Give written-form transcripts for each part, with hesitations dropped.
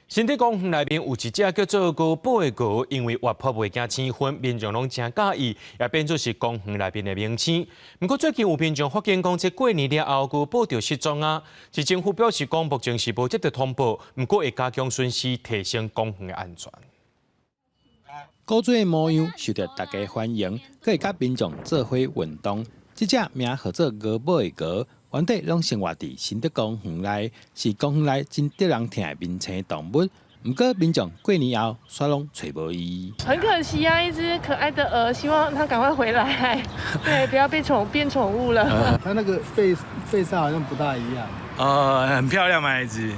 新竹公园内面有一只叫做高宝的鹅，因为活泼袂惊青烟，民众拢真介意，也变作是公园内面的明星。不过最近有民众发现讲，这过年了后，高宝就失踪啊。市政府表示讲，目前是无接到通报，不过会加强巡视，提升公园的安全。古锥的模样受到大家欢迎，佮会甲民众做伙运动。这只名号做鹅宝的鹅，原底拢生活伫新竹公园内，是公园内真得人疼的明星动物。不过民众过年后煞拢找无伊。很可惜啊，一只可爱的鹅，希望它赶快回来，对，不要变宠物了。它那个背上好像不大一样。很漂亮嘛，一只。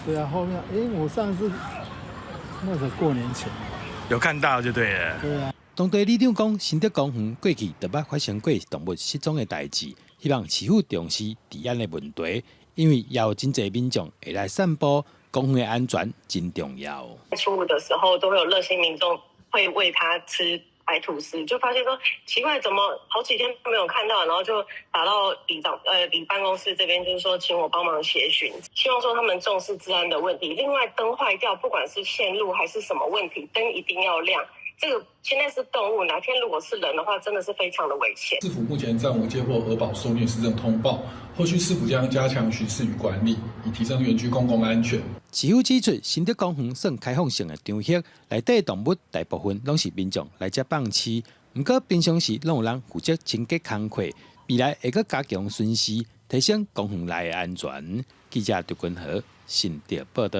对啊，后面我上次那是过年前。有看到就对了。对啊。当地里长讲，新竹公园过去就捌发生过动物失踪的代志，希望市府重视治安的问题，因为也有真侪民众会来散步，公园的安全真重要。初五的时候，都会有热心民众会喂它吃白吐司，就发现说奇怪，怎么好几天都没有看到，然后就打到里办公室这边，就是说请我帮忙协寻，希望说他们重视治安的问题。另外，灯坏掉，不管是线路还是什么问题，灯一定要亮。这个现在是动物，哪天如果是人的话，真的是非常的危险。市府目前暂无接获鹅宝受虐失踪通报，后续市府将加强巡视与管理，以提升园区公共安全。市府指出，新竹公园算开放性的场域，内底动物大部分拢是民众来遮放饲，不过平常时拢有人负责清洁工作，未来会阁加强巡视，提升公园内的安全。记者杜君和新竹报道。